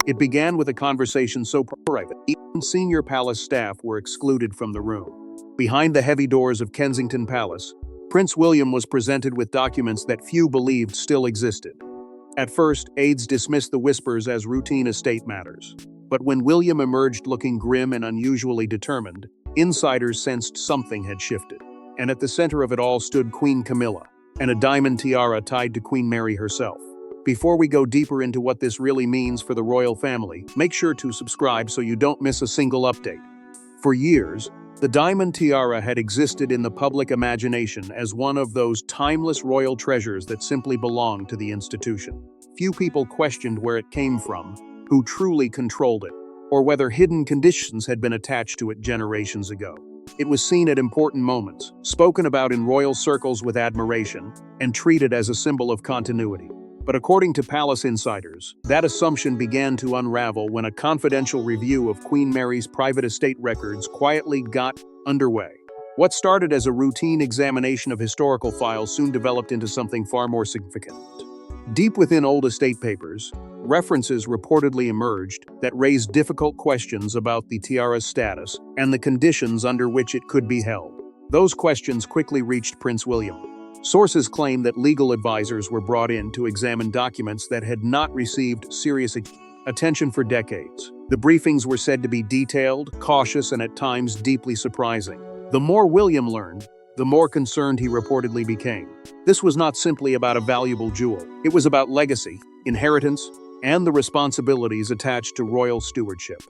It began with a conversation so private, even senior palace staff were excluded from the room. Behind the heavy doors of Kensington Palace, Prince William was presented with documents that few believed still existed. At first, aides dismissed the whispers as routine estate matters. But when William emerged looking grim and unusually determined, insiders sensed something had shifted. And at the center of it all stood Queen Camilla, and a diamond tiara tied to Queen Mary herself. Before we go deeper into what this really means for the royal family, make sure to subscribe so you don't miss a single update. For years, the diamond tiara had existed in the public imagination as one of those timeless royal treasures that simply belonged to the institution. Few people questioned where it came from, who truly controlled it, or whether hidden conditions had been attached to it generations ago. It was seen at important moments, spoken about in royal circles with admiration, and treated as a symbol of continuity. But according to palace insiders, that assumption began to unravel when a confidential review of Queen Mary's private estate records quietly got underway. What started as a routine examination of historical files soon developed into something far more significant. Deep within old estate papers, references reportedly emerged that raised difficult questions about the tiara's status and the conditions under which it could be held. Those questions quickly reached Prince William. Sources claim that legal advisors were brought in to examine documents that had not received serious attention for decades. The briefings were said to be detailed, cautious, and at times deeply surprising. The more William learned, the more concerned he reportedly became. This was not simply about a valuable jewel. It was about legacy, inheritance, and the responsibilities attached to royal stewardship.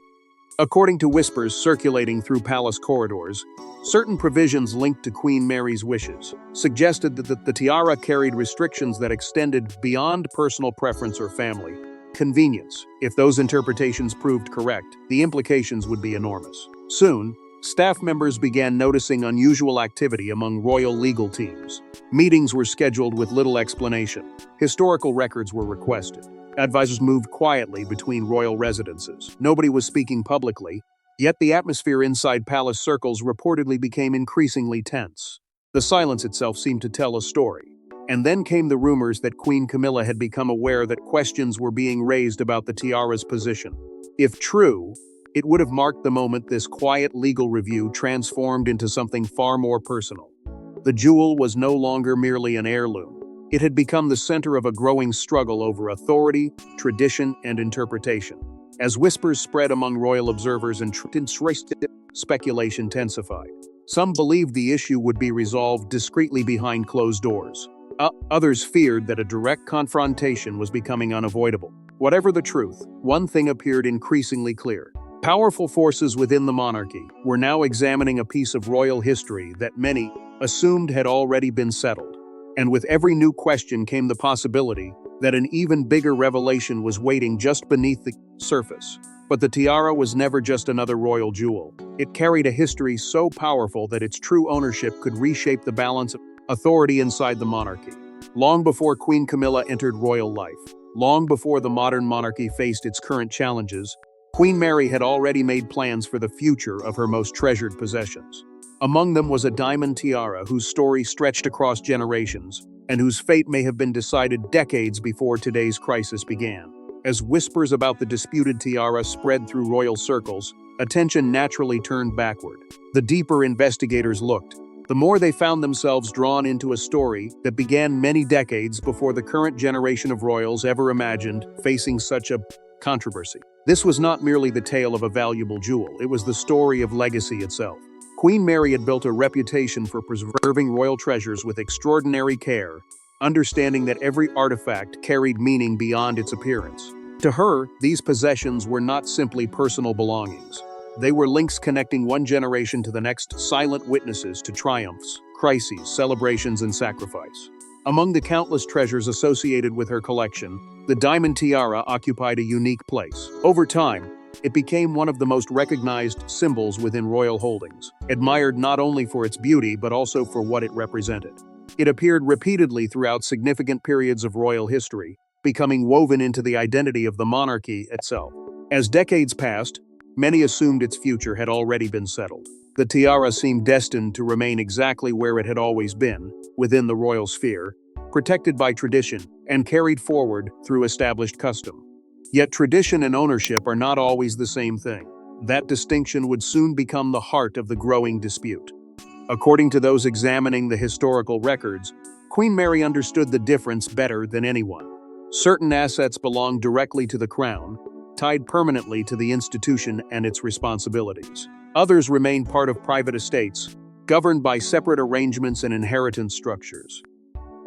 According to whispers circulating through palace corridors, certain provisions linked to Queen Mary's wishes suggested that the tiara carried restrictions that extended beyond personal preference or family convenience. If those interpretations proved correct, the implications would be enormous. Soon, staff members began noticing unusual activity among royal legal teams. Meetings were scheduled with little explanation. Historical records were requested. Advisors moved quietly between royal residences. Nobody was speaking publicly, yet the atmosphere inside palace circles reportedly became increasingly tense. The silence itself seemed to tell a story. And then came the rumors that Queen Camilla had become aware that questions were being raised about the tiara's position. If true, it would have marked the moment this quiet legal review transformed into something far more personal. The jewel was no longer merely an heirloom. It had become the center of a growing struggle over authority, tradition, and interpretation. As whispers spread among royal observers and speculation intensified. Some believed the issue would be resolved discreetly behind closed doors. Others feared that a direct confrontation was becoming unavoidable. Whatever the truth, one thing appeared increasingly clear. Powerful forces within the monarchy were now examining a piece of royal history that many assumed had already been settled. And with every new question came the possibility that an even bigger revelation was waiting just beneath the surface. But the tiara was never just another royal jewel. It carried a history so powerful that its true ownership could reshape the balance of authority inside the monarchy. Long before Queen Camilla entered royal life, long before the modern monarchy faced its current challenges, Queen Mary had already made plans for the future of her most treasured possessions. Among them was a diamond tiara whose story stretched across generations, and whose fate may have been decided decades before today's crisis began. As whispers about the disputed tiara spread through royal circles, attention naturally turned backward. The deeper investigators looked, the more they found themselves drawn into a story that began many decades before the current generation of royals ever imagined facing such a controversy. This was not merely the tale of a valuable jewel, it was the story of legacy itself. Queen Mary had built a reputation for preserving royal treasures with extraordinary care, understanding that every artifact carried meaning beyond its appearance. To her, these possessions were not simply personal belongings. They were links connecting one generation to the next, silent witnesses to triumphs, crises, celebrations, and sacrifice. Among the countless treasures associated with her collection, the diamond tiara occupied a unique place. Over time, it became one of the most recognized symbols within royal holdings, admired not only for its beauty but also for what it represented. It appeared repeatedly throughout significant periods of royal history, becoming woven into the identity of the monarchy itself. As decades passed, many assumed its future had already been settled. The tiara seemed destined to remain exactly where it had always been, within the royal sphere, protected by tradition and carried forward through established custom. Yet tradition and ownership are not always the same thing. That distinction would soon become the heart of the growing dispute. According to those examining the historical records, Queen Mary understood the difference better than anyone. Certain assets belonged directly to the crown, tied permanently to the institution and its responsibilities. Others remained part of private estates, governed by separate arrangements and inheritance structures.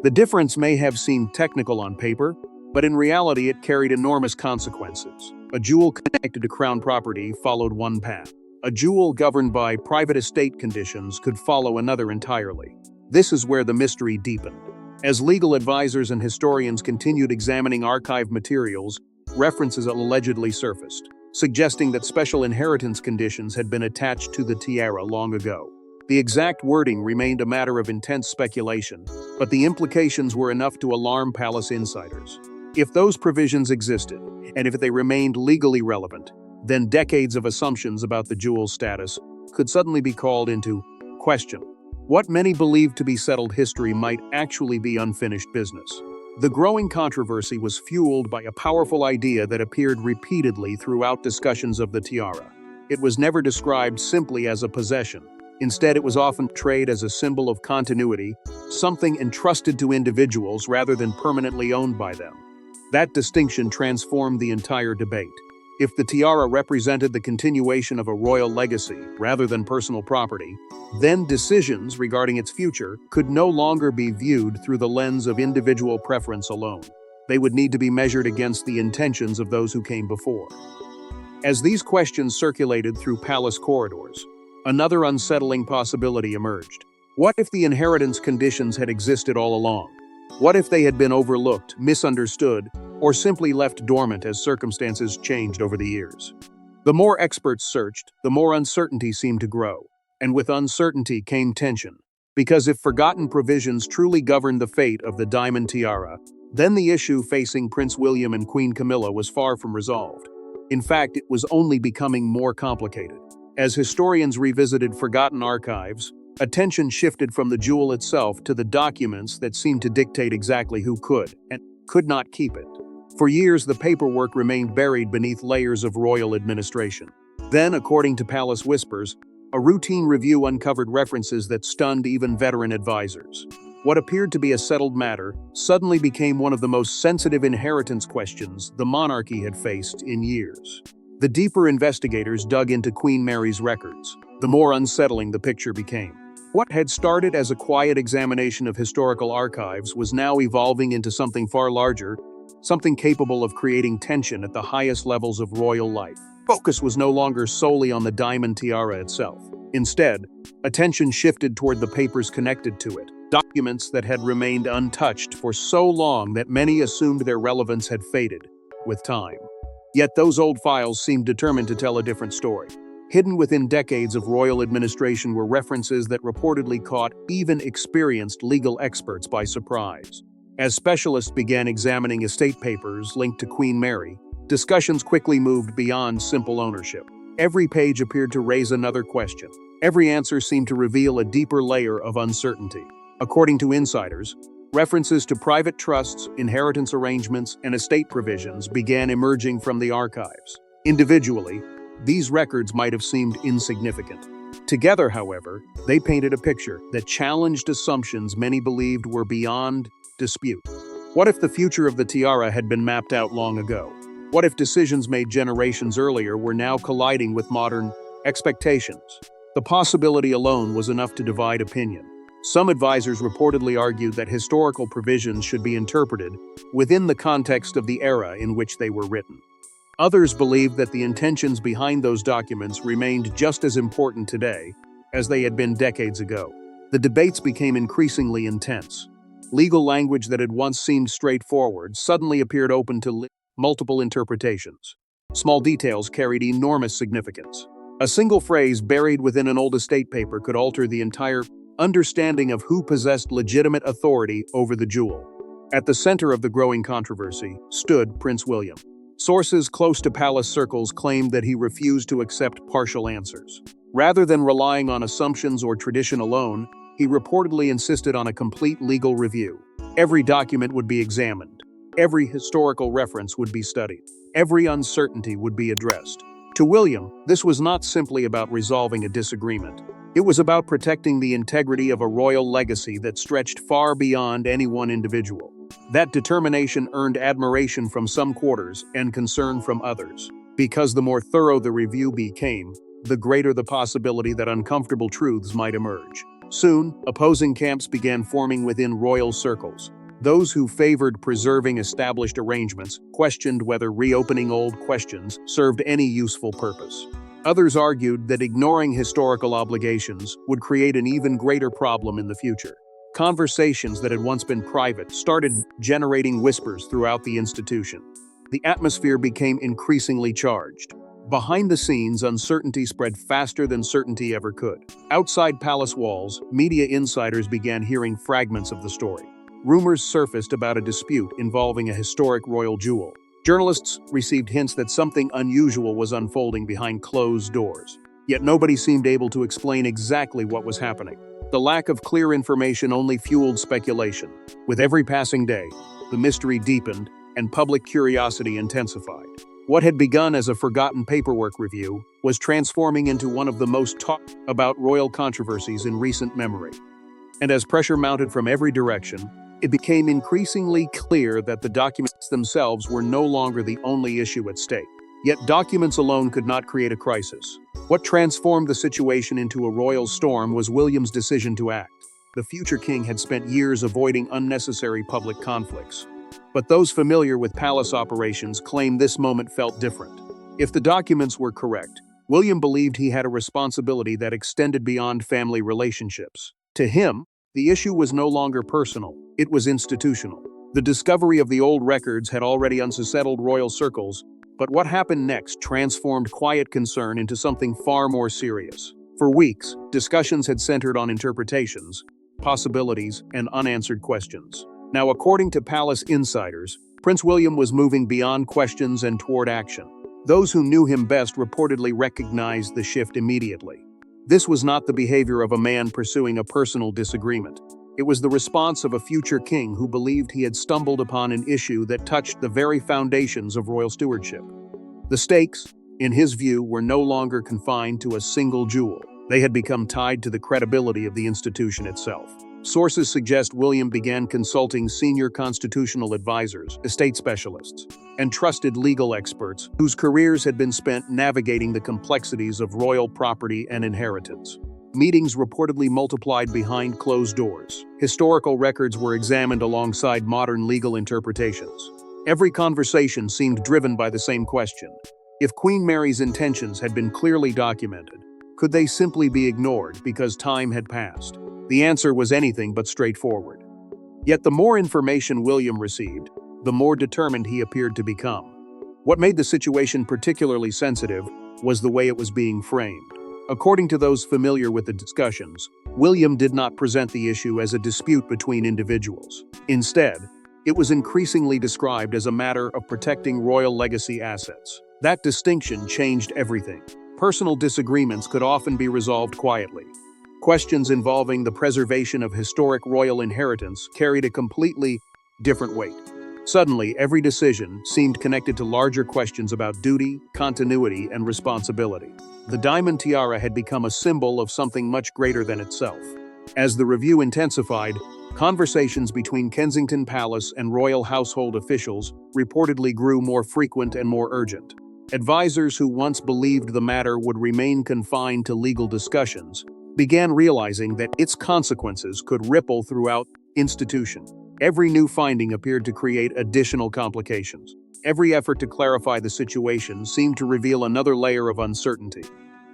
The difference may have seemed technical on paper, but in reality it carried enormous consequences. A jewel connected to crown property followed one path. A jewel governed by private estate conditions could follow another entirely. This is where the mystery deepened. As legal advisors and historians continued examining archive materials, references allegedly surfaced, suggesting that special inheritance conditions had been attached to the tiara long ago. The exact wording remained a matter of intense speculation, but the implications were enough to alarm palace insiders. If those provisions existed, and if they remained legally relevant, then decades of assumptions about the jewel's status could suddenly be called into question. What many believed to be settled history might actually be unfinished business. The growing controversy was fueled by a powerful idea that appeared repeatedly throughout discussions of the tiara. It was never described simply as a possession. Instead, it was often portrayed as a symbol of continuity, something entrusted to individuals rather than permanently owned by them. That distinction transformed the entire debate. If the tiara represented the continuation of a royal legacy rather than personal property, then decisions regarding its future could no longer be viewed through the lens of individual preference alone. They would need to be measured against the intentions of those who came before. As these questions circulated through palace corridors, another unsettling possibility emerged. What if the inheritance conditions had existed all along? What if they had been overlooked, misunderstood, or simply left dormant as circumstances changed over the years? The more experts searched, the more uncertainty seemed to grow. And with uncertainty came tension. Because if forgotten provisions truly governed the fate of the diamond tiara, then the issue facing Prince William and Queen Camilla was far from resolved. In fact, it was only becoming more complicated. As historians revisited forgotten archives, attention shifted from the jewel itself to the documents that seemed to dictate exactly who could and could not keep it. For years, the paperwork remained buried beneath layers of royal administration. Then, according to palace whispers, a routine review uncovered references that stunned even veteran advisors. What appeared to be a settled matter suddenly became one of the most sensitive inheritance questions the monarchy had faced in years. The deeper investigators dug into Queen Mary's records, the more unsettling the picture became. What had started as a quiet examination of historical archives was now evolving into something far larger, something capable of creating tension at the highest levels of royal life. Focus was no longer solely on the diamond tiara itself. Instead, attention shifted toward the papers connected to it, documents that had remained untouched for so long that many assumed their relevance had faded with time. Yet those old files seemed determined to tell a different story. Hidden within decades of royal administration were references that reportedly caught even experienced legal experts by surprise. As specialists began examining estate papers linked to Queen Mary, discussions quickly moved beyond simple ownership. Every page appeared to raise another question. Every answer seemed to reveal a deeper layer of uncertainty. According to insiders, references to private trusts, inheritance arrangements, and estate provisions began emerging from the archives. Individually, these records might have seemed insignificant. Together, however, they painted a picture that challenged assumptions many believed were beyond dispute. What if the future of the tiara had been mapped out long ago? What if decisions made generations earlier were now colliding with modern expectations? The possibility alone was enough to divide opinion. Some advisors reportedly argued that historical provisions should be interpreted within the context of the era in which they were written. Others believed that the intentions behind those documents remained just as important today as they had been decades ago. The debates became increasingly intense. Legal language that had once seemed straightforward suddenly appeared open to multiple interpretations. Small details carried enormous significance. A single phrase buried within an old estate paper could alter the entire understanding of who possessed legitimate authority over the jewel. At the center of the growing controversy stood Prince William. Sources close to palace circles claimed that he refused to accept partial answers. Rather than relying on assumptions or tradition alone, he reportedly insisted on a complete legal review. Every document would be examined, Every historical reference would be studied. Every uncertainty would be addressed. To William, this was not simply about resolving a disagreement. It was about protecting the integrity of a royal legacy that stretched far beyond any one individual. That determination earned admiration from some quarters and concern from others. Because the more thorough the review became, the greater the possibility that uncomfortable truths might emerge. Soon, opposing camps began forming within royal circles. Those who favored preserving established arrangements questioned whether reopening old questions served any useful purpose. Others argued that ignoring historical obligations would create an even greater problem in the future. Conversations that had once been private started generating whispers throughout the institution. The atmosphere became increasingly charged. Behind the scenes, uncertainty spread faster than certainty ever could. Outside palace walls, media insiders began hearing fragments of the story. Rumors surfaced about a dispute involving a historic royal jewel. Journalists received hints that something unusual was unfolding behind closed doors. Yet nobody seemed able to explain exactly what was happening. The lack of clear information only fueled speculation. With every passing day, the mystery deepened and public curiosity intensified. What had begun as a forgotten paperwork review was transforming into one of the most talked about royal controversies in recent memory. And as pressure mounted from every direction, it became increasingly clear that the documents themselves were no longer the only issue at stake. Yet documents alone could not create a crisis. What transformed the situation into a royal storm was William's decision to act. The future king had spent years avoiding unnecessary public conflicts. But those familiar with palace operations claimed this moment felt different. If the documents were correct, William believed he had a responsibility that extended beyond family relationships. To him, the issue was no longer personal, it was institutional. The discovery of the old records had already unsettled royal circles, but what happened next transformed quiet concern into something far more serious. For weeks, discussions had centered on interpretations, possibilities, and unanswered questions. Now, according to palace insiders, Prince William was moving beyond questions and toward action. Those who knew him best reportedly recognized the shift immediately. This was not the behavior of a man pursuing a personal disagreement. It was the response of a future king who believed he had stumbled upon an issue that touched the very foundations of royal stewardship. The stakes, in his view, were no longer confined to a single jewel. They had become tied to the credibility of the institution itself. Sources suggest William began consulting senior constitutional advisors, estate specialists, and trusted legal experts whose careers had been spent navigating the complexities of royal property and inheritance. Meetings reportedly multiplied behind closed doors. Historical records were examined alongside modern legal interpretations. Every conversation seemed driven by the same question. If Queen Mary's intentions had been clearly documented, could they simply be ignored because time had passed? The answer was anything but straightforward. Yet the more information William received, the more determined he appeared to become. What made the situation particularly sensitive was the way it was being framed. According to those familiar with the discussions, William did not present the issue as a dispute between individuals. Instead, it was increasingly described as a matter of protecting royal legacy assets. That distinction changed everything. Personal disagreements could often be resolved quietly. Questions involving the preservation of historic royal inheritance carried a completely different weight. Suddenly, every decision seemed connected to larger questions about duty, continuity, and responsibility. The diamond tiara had become a symbol of something much greater than itself. As the review intensified, conversations between Kensington Palace and royal household officials reportedly grew more frequent and more urgent. Advisors who once believed the matter would remain confined to legal discussions began realizing that its consequences could ripple throughout the institution. Every new finding appeared to create additional complications. Every effort to clarify the situation seemed to reveal another layer of uncertainty.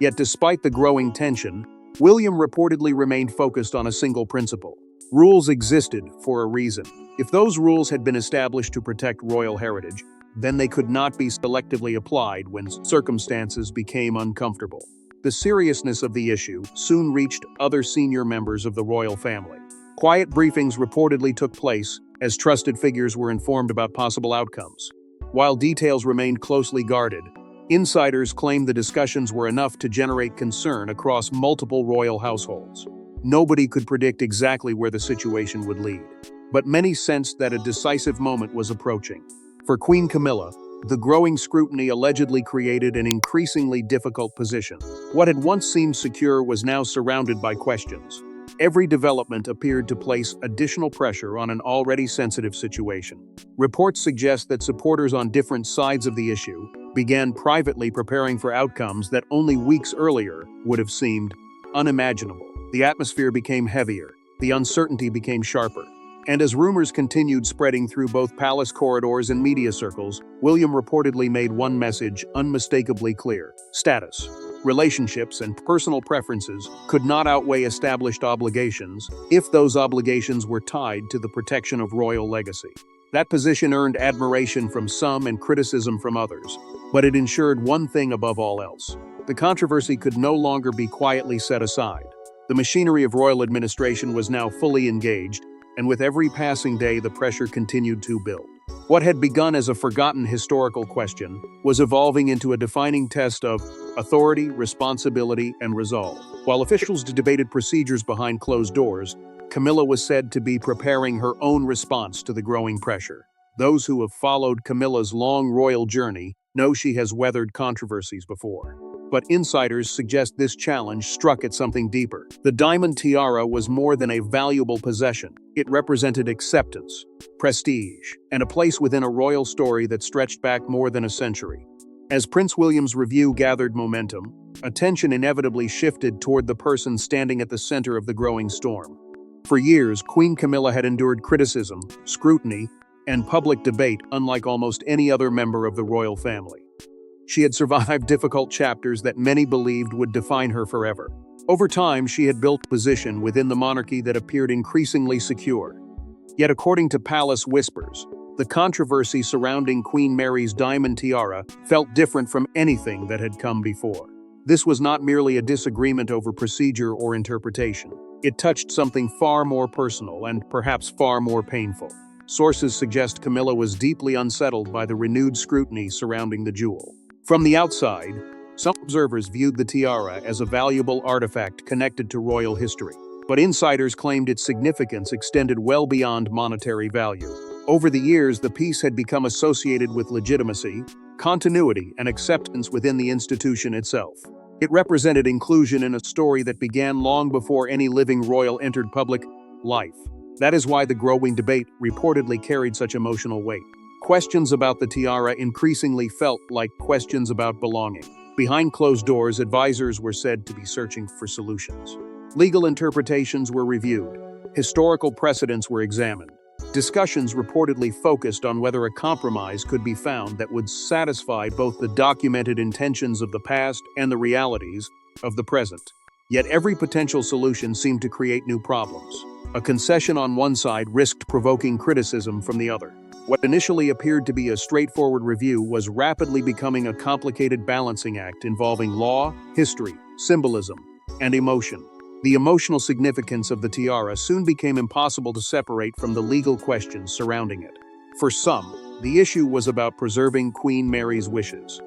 Yet despite the growing tension, William reportedly remained focused on a single principle. Rules existed for a reason. If those rules had been established to protect royal heritage, then they could not be selectively applied when circumstances became uncomfortable. The seriousness of the issue soon reached other senior members of the royal family. Quiet briefings reportedly took place as trusted figures were informed about possible outcomes. While details remained closely guarded, insiders claimed the discussions were enough to generate concern across multiple royal households. Nobody could predict exactly where the situation would lead. but many sensed that a decisive moment was approaching. For Queen Camilla, the growing scrutiny allegedly created an increasingly difficult position. What had once seemed secure was now surrounded by questions. Every development appeared to place additional pressure on an already sensitive situation. Reports suggest that supporters on different sides of the issue began privately preparing for outcomes that only weeks earlier would have seemed unimaginable. The atmosphere became heavier, the uncertainty became sharper. And as rumors continued spreading through both palace corridors and media circles, William reportedly made one message unmistakably clear: status, relationships, and personal preferences could not outweigh established obligations if those obligations were tied to the protection of royal legacy. That position earned admiration from some and criticism from others, but it ensured one thing above all else: the controversy could no longer be quietly set aside. The machinery of royal administration was now fully engaged, and with every passing day the pressure continued to build. What had begun as a forgotten historical question was evolving into a defining test of authority, responsibility, and resolve. While officials debated procedures behind closed doors, Camilla was said to be preparing her own response to the growing pressure. Those who have followed Camilla's long royal journey know she has weathered controversies before. But insiders suggest this challenge struck at something deeper. The diamond tiara was more than a valuable possession. It represented acceptance, prestige, and a place within a royal story that stretched back more than a century. As Prince William's review gathered momentum, attention inevitably shifted toward the person standing at the center of the growing storm. For years, Queen Camilla had endured criticism, scrutiny, and public debate unlike almost any other member of the royal family. She had survived difficult chapters that many believed would define her forever. Over time, she had built a position within the monarchy that appeared increasingly secure. Yet according to palace whispers, the controversy surrounding Queen Mary's diamond tiara felt different from anything that had come before. This was not merely a disagreement over procedure or interpretation. It touched something far more personal and perhaps far more painful. Sources suggest Camilla was deeply unsettled by the renewed scrutiny surrounding the jewel. From the outside, some observers viewed the tiara as a valuable artifact connected to royal history, but insiders claimed its significance extended well beyond monetary value. Over the years, the piece had become associated with legitimacy, continuity, and acceptance within the institution itself. It represented inclusion in a story that began long before any living royal entered public life. That is why the growing debate reportedly carried such emotional weight. Questions about the tiara increasingly felt like questions about belonging. Behind closed doors, advisors were said to be searching for solutions. Legal interpretations were reviewed. Historical precedents were examined. Discussions reportedly focused on whether a compromise could be found that would satisfy both the documented intentions of the past and the realities of the present. Yet every potential solution seemed to create new problems. A concession on one side risked provoking criticism from the other. What initially appeared to be a straightforward review was rapidly becoming a complicated balancing act involving law, history, symbolism, and emotion. The emotional significance of the tiara soon became impossible to separate from the legal questions surrounding it. For some, the issue was about preserving Queen Mary's wishes.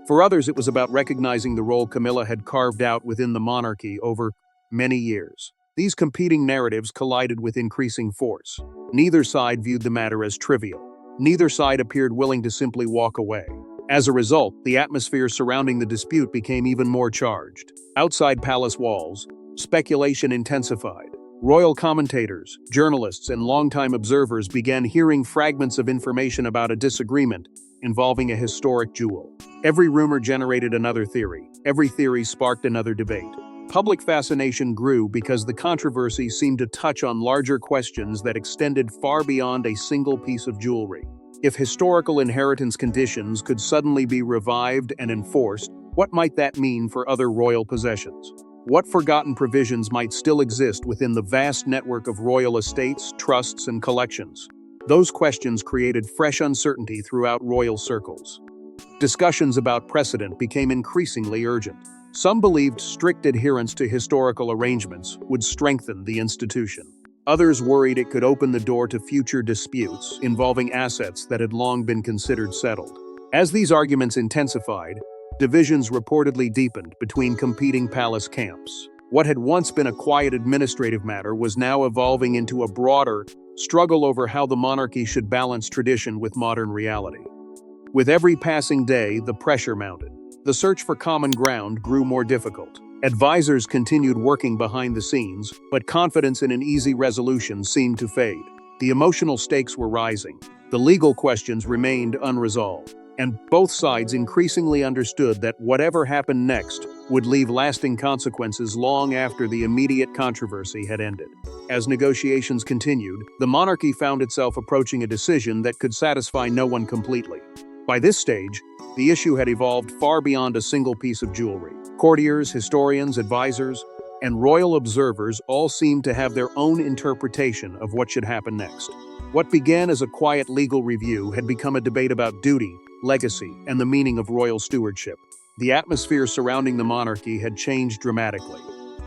For others, it was about recognizing the role Camilla had carved out within the monarchy over many years. These competing narratives collided with increasing force. Neither side viewed the matter as trivial. Neither side appeared willing to simply walk away. As a result, the atmosphere surrounding the dispute became even more charged. Outside palace walls, speculation intensified. Royal commentators, journalists, and longtime observers began hearing fragments of information about a disagreement involving a historic jewel. Every rumor generated another theory. Every theory sparked another debate. Public fascination grew because the controversy seemed to touch on larger questions that extended far beyond a single piece of jewelry. If historical inheritance conditions could suddenly be revived and enforced, what might that mean for other royal possessions? What forgotten provisions might still exist within the vast network of royal estates, trusts, and collections? Those questions created fresh uncertainty throughout royal circles. Discussions about precedent became increasingly urgent. Some believed strict adherence to historical arrangements would strengthen the institution. Others worried it could open the door to future disputes involving assets that had long been considered settled. As these arguments intensified, divisions reportedly deepened between competing palace camps. What had once been a quiet administrative matter was now evolving into a broader, struggle over how the monarchy should balance tradition with modern reality. With every passing day, the pressure mounted. The search for common ground grew more difficult. Advisors continued working behind the scenes, but confidence in an easy resolution seemed to fade. The emotional stakes were rising. The legal questions remained unresolved, and both sides increasingly understood that whatever happened next would leave lasting consequences long after the immediate controversy had ended. As negotiations continued, the monarchy found itself approaching a decision that could satisfy no one completely. By this stage, the issue had evolved far beyond a single piece of jewelry. Courtiers, historians, advisors, and royal observers all seemed to have their own interpretation of what should happen next. What began as a quiet legal review had become a debate about duty, legacy, and the meaning of royal stewardship. The atmosphere surrounding the monarchy had changed dramatically.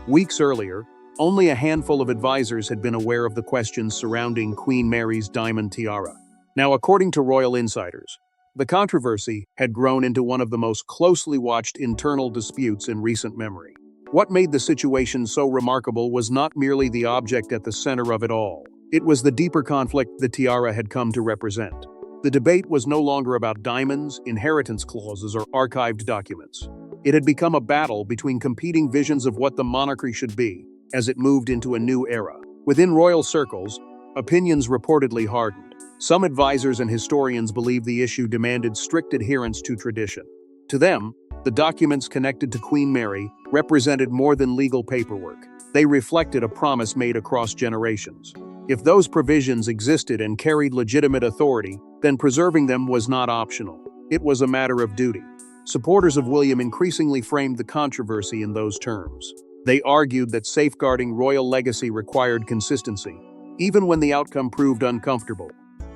Weeks earlier, only a handful of advisors had been aware of the questions surrounding Queen Mary's diamond tiara. Now, according to royal insiders, the controversy had grown into one of the most closely watched internal disputes in recent memory. What made the situation so remarkable was not merely the object at the center of it all. It was the deeper conflict the tiara had come to represent. The debate was no longer about diamonds, inheritance clauses, or archived documents. It had become a battle between competing visions of what the monarchy should be as it moved into a new era. Within royal circles, opinions reportedly hardened. Some advisors and historians believed the issue demanded strict adherence to tradition. To them, the documents connected to Queen Mary represented more than legal paperwork. They reflected a promise made across generations. If those provisions existed and carried legitimate authority, then preserving them was not optional. It was a matter of duty. Supporters of William increasingly framed the controversy in those terms. They argued that safeguarding royal legacy required consistency, even when the outcome proved uncomfortable.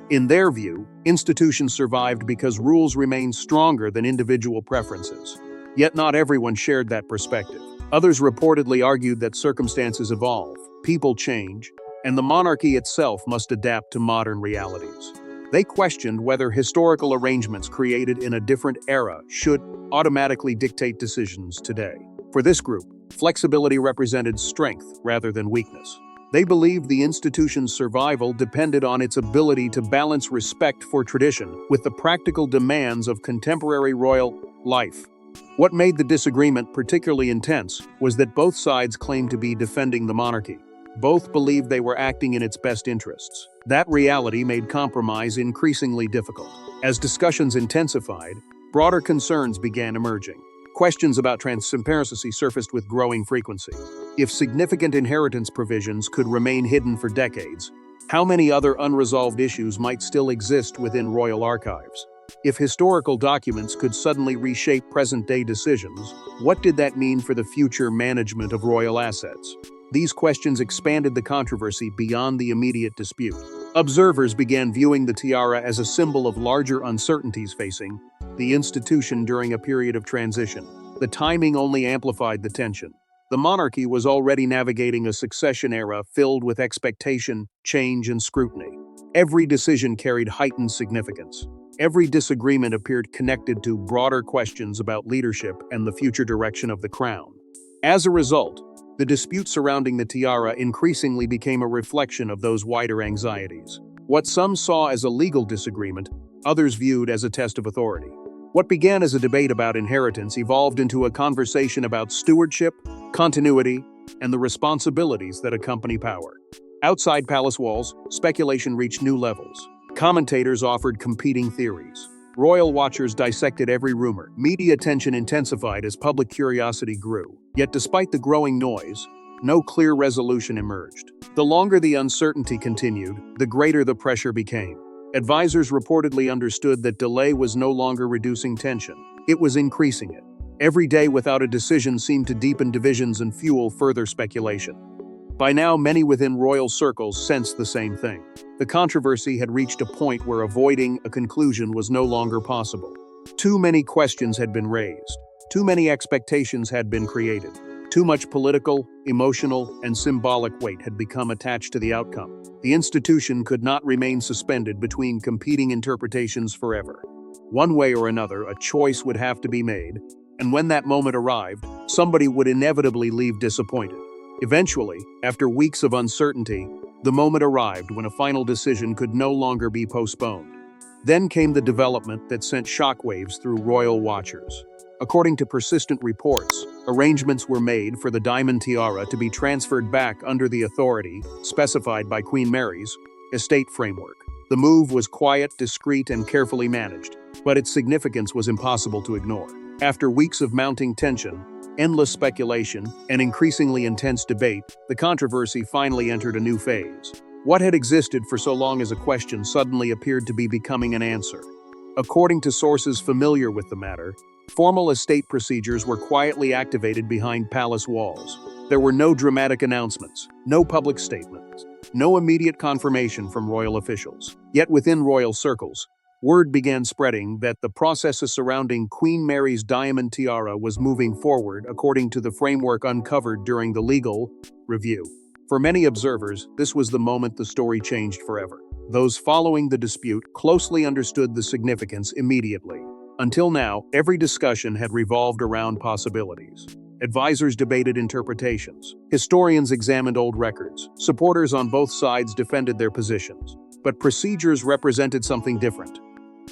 In their view, institutions survived because rules remained stronger than individual preferences. Yet not everyone shared that perspective. Others reportedly argued that circumstances evolve, people change, and the monarchy itself must adapt to modern realities. They questioned whether historical arrangements created in a different era should automatically dictate decisions today. For this group, flexibility represented strength rather than weakness. They believed the institution's survival depended on its ability to balance respect for tradition with the practical demands of contemporary royal life. What made the disagreement particularly intense was that both sides claimed to be defending the monarchy. Both believed they were acting in its best interests. That reality made compromise increasingly difficult. As discussions intensified, broader concerns began emerging. Questions about transparency surfaced with growing frequency. If significant inheritance provisions could remain hidden for decades, how many other unresolved issues might still exist within royal archives? If historical documents could suddenly reshape present-day decisions, what did that mean for the future management of royal assets? These questions expanded the controversy beyond the immediate dispute. Observers began viewing the tiara as a symbol of larger uncertainties facing the institution during a period of transition. The timing only amplified the tension. The monarchy was already navigating a succession era filled with expectation, change, and scrutiny. Every decision carried heightened significance. Every disagreement appeared connected to broader questions about leadership and the future direction of the crown. As a result, the dispute surrounding the tiara increasingly became a reflection of those wider anxieties. What some saw as a legal disagreement, others viewed as a test of authority. What began as a debate about inheritance evolved into a conversation about stewardship, continuity, and the responsibilities that accompany power. Outside palace walls, speculation reached new levels. Commentators offered competing theories. Royal watchers dissected every rumor. Media attention intensified as public curiosity grew. Yet despite the growing noise, no clear resolution emerged. The longer the uncertainty continued, the greater the pressure became. Advisors reportedly understood that delay was no longer reducing tension. It was increasing it. Every day without a decision seemed to deepen divisions and fuel further speculation. By now, many within royal circles sensed the same thing. The controversy had reached a point where avoiding a conclusion was no longer possible. Too many questions had been raised. Too many expectations had been created. Too much political, emotional, and symbolic weight had become attached to the outcome. The institution could not remain suspended between competing interpretations forever. One way or another, a choice would have to be made, and when that moment arrived, somebody would inevitably leave disappointed. Eventually, after weeks of uncertainty, The moment arrived when a final decision could no longer be postponed. Then came the development that sent shockwaves through royal watchers. According to persistent reports, arrangements were made for the diamond tiara to be transferred back under the authority specified by Queen Mary's estate framework. The move was quiet, discreet, and carefully managed, but its significance was impossible to ignore. After weeks of mounting tension, endless speculation, and increasingly intense debate, the controversy finally entered a new phase. What had existed for so long as a question suddenly appeared to be becoming an answer. According to sources familiar with the matter, formal estate procedures were quietly activated behind palace walls. There were no dramatic announcements, no public statements, no immediate confirmation from royal officials. Yet within royal circles, word began spreading that the processes surrounding Queen Mary's diamond tiara was moving forward according to the framework uncovered during the legal review. For many observers, this was the moment the story changed forever. Those following the dispute closely understood the significance immediately. Until now, every discussion had revolved around possibilities. Advisors debated interpretations. Historians examined old records. Supporters on both sides defended their positions. But procedures represented something different.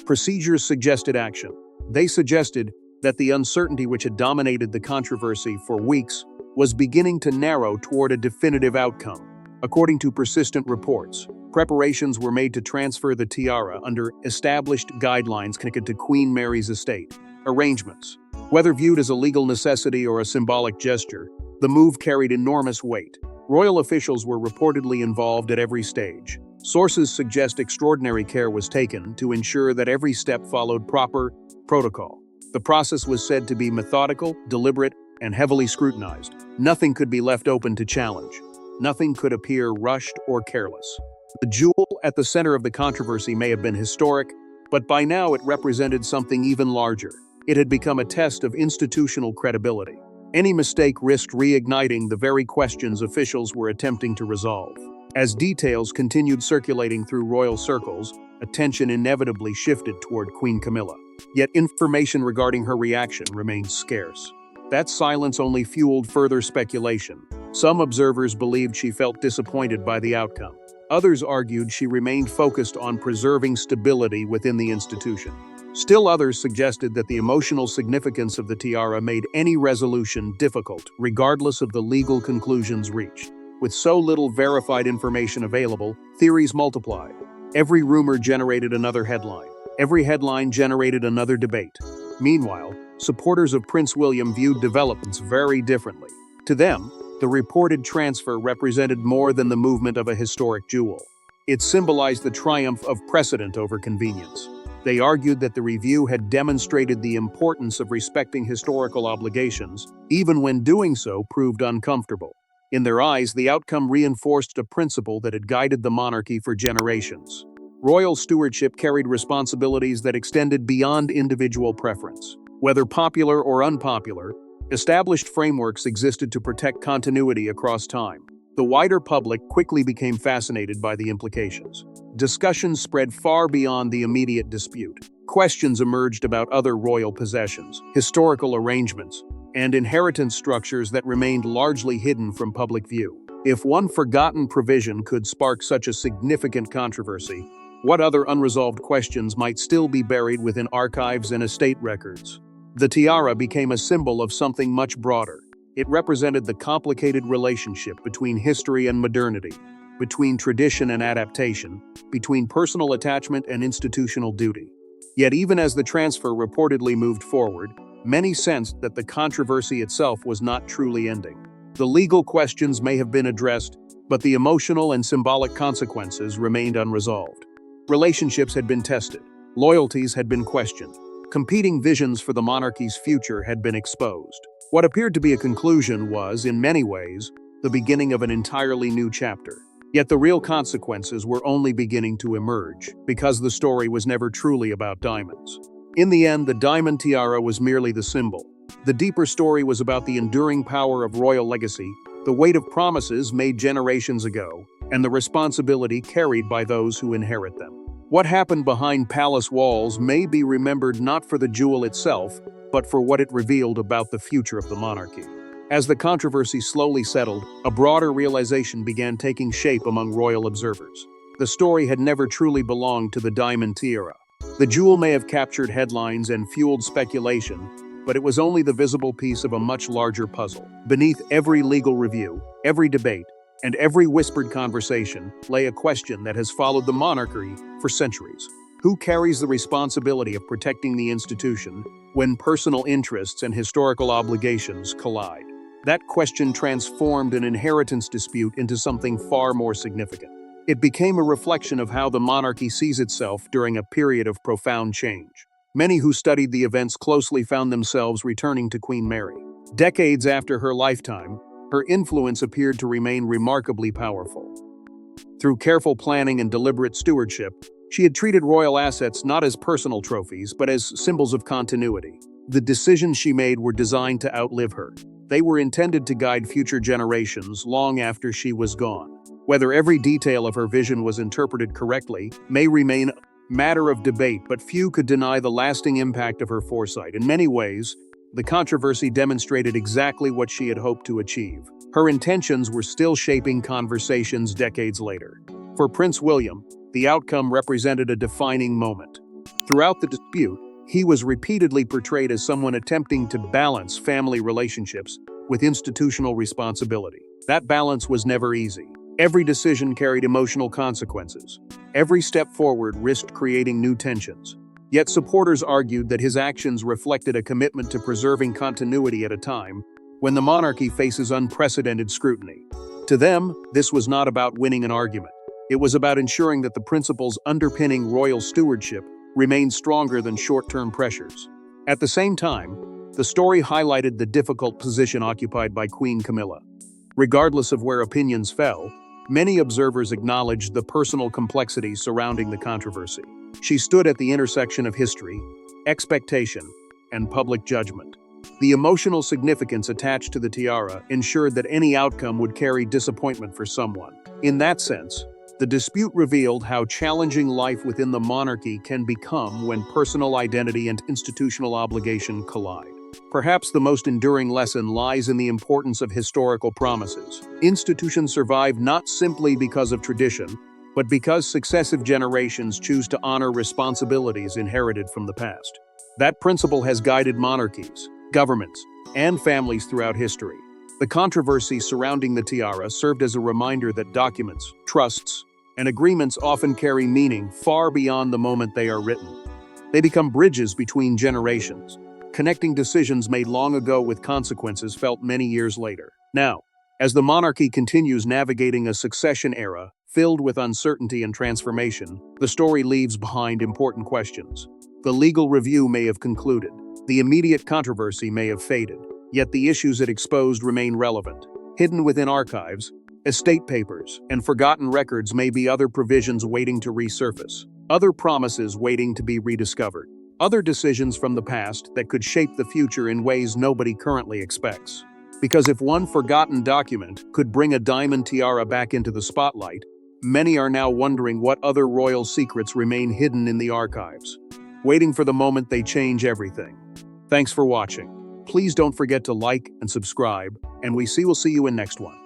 Procedures suggested action. They suggested that the uncertainty which had dominated the controversy for weeks was beginning to narrow toward a definitive outcome. According to persistent reports, preparations were made to transfer the tiara under established guidelines connected to Queen Mary's estate. Arrangements. Whether viewed as a legal necessity or a symbolic gesture, the move carried enormous weight. Royal officials were reportedly involved at every stage. Sources suggest extraordinary care was taken to ensure that every step followed proper protocol. The process was said to be methodical, deliberate, and heavily scrutinized. Nothing could be left open to challenge. Nothing could appear rushed or careless. The jewel at the center of the controversy may have been historic, but by now it represented something even larger. It had become a test of institutional credibility. Any mistake risked reigniting the very questions officials were attempting to resolve. As details continued circulating through royal circles, attention inevitably shifted toward Queen Camilla. Yet information regarding her reaction remained scarce. That silence only fueled further speculation. Some observers believed she felt disappointed by the outcome. Others argued she remained focused on preserving stability within the institution. Still others suggested that the emotional significance of the tiara made any resolution difficult, regardless of the legal conclusions reached. With so little verified information available, theories multiplied. Every rumor generated another headline. Every headline generated another debate. Meanwhile, supporters of Prince William viewed developments very differently. To them, the reported transfer represented more than the movement of a historic jewel. It symbolized the triumph of precedent over convenience. They argued that the review had demonstrated the importance of respecting historical obligations, even when doing so proved uncomfortable. In their eyes, the outcome reinforced a principle that had guided the monarchy for generations. Royal stewardship carried responsibilities that extended beyond individual preference. Whether popular or unpopular, established frameworks existed to protect continuity across time. The wider public quickly became fascinated by the implications. Discussions spread far beyond the immediate dispute. Questions emerged about other royal possessions, historical arrangements, and inheritance structures that remained largely hidden from public view. If one forgotten provision could spark such a significant controversy, what other unresolved questions might still be buried within archives and estate records? The tiara became a symbol of something much broader. It represented the complicated relationship between history and modernity, between tradition and adaptation, between personal attachment and institutional duty. Yet even as the transfer reportedly moved forward, many sensed that the controversy itself was not truly ending. The legal questions may have been addressed, but the emotional and symbolic consequences remained unresolved. Relationships had been tested, loyalties had been questioned, competing visions for the monarchy's future had been exposed. What appeared to be a conclusion was, in many ways, the beginning of an entirely new chapter. Yet the real consequences were only beginning to emerge, because the story was never truly about diamonds. In the end, the diamond tiara was merely the symbol. The deeper story was about the enduring power of royal legacy, the weight of promises made generations ago, and the responsibility carried by those who inherit them. What happened behind palace walls may be remembered not for the jewel itself, but for what it revealed about the future of the monarchy. As the controversy slowly settled, a broader realization began taking shape among royal observers. The story had never truly belonged to the diamond tiara. The jewel may have captured headlines and fueled speculation, but it was only the visible piece of a much larger puzzle. Beneath every legal review, every debate, and every whispered conversation lay a question that has followed the monarchy for centuries. Who carries the responsibility of protecting the institution when personal interests and historical obligations collide? That question transformed an inheritance dispute into something far more significant. It became a reflection of how the monarchy sees itself during a period of profound change. Many who studied the events closely found themselves returning to Queen Mary. Decades after her lifetime, her influence appeared to remain remarkably powerful. Through careful planning and deliberate stewardship, she had treated royal assets not as personal trophies, but as symbols of continuity. The decisions she made were designed to outlive her. They were intended to guide future generations long after she was gone. Whether every detail of her vision was interpreted correctly may remain a matter of debate, but few could deny the lasting impact of her foresight. In many ways, the controversy demonstrated exactly what she had hoped to achieve. Her intentions were still shaping conversations decades later. For Prince William, the outcome represented a defining moment. Throughout the dispute, he was repeatedly portrayed as someone attempting to balance family relationships with institutional responsibility. That balance was never easy. Every decision carried emotional consequences. Every step forward risked creating new tensions. Yet supporters argued that his actions reflected a commitment to preserving continuity at a time when the monarchy faces unprecedented scrutiny. To them, this was not about winning an argument. It was about ensuring that the principles underpinning royal stewardship remained stronger than short-term pressures. At the same time, the story highlighted the difficult position occupied by Queen Camilla. Regardless of where opinions fell, many observers acknowledged the personal complexities surrounding the controversy. She stood at the intersection of history, expectation, and public judgment. The emotional significance attached to the tiara ensured that any outcome would carry disappointment for someone. In that sense, the dispute revealed how challenging life within the monarchy can become when personal identity and institutional obligation collide. Perhaps the most enduring lesson lies in the importance of historical promises. Institutions survive not simply because of tradition, but because successive generations choose to honor responsibilities inherited from the past. That principle has guided monarchies, governments, and families throughout history. The controversy surrounding the tiara served as a reminder that documents, trusts, and agreements often carry meaning far beyond the moment they are written. They become bridges between generations, connecting decisions made long ago with consequences felt many years later. Now, as the monarchy continues navigating a succession era filled with uncertainty and transformation, the story leaves behind important questions. The legal review may have concluded, the immediate controversy may have faded, yet the issues it exposed remain relevant. Hidden within archives, estate papers, and forgotten records may be other provisions waiting to resurface, other promises waiting to be rediscovered, other decisions from the past that could shape the future in ways nobody currently expects. Because if one forgotten document could bring a diamond tiara back into the spotlight, many are now wondering what other royal secrets remain hidden in the archives, waiting for the moment they change everything. Thanks for watching. Please don't forget to like and subscribe, and we'll see you in next one.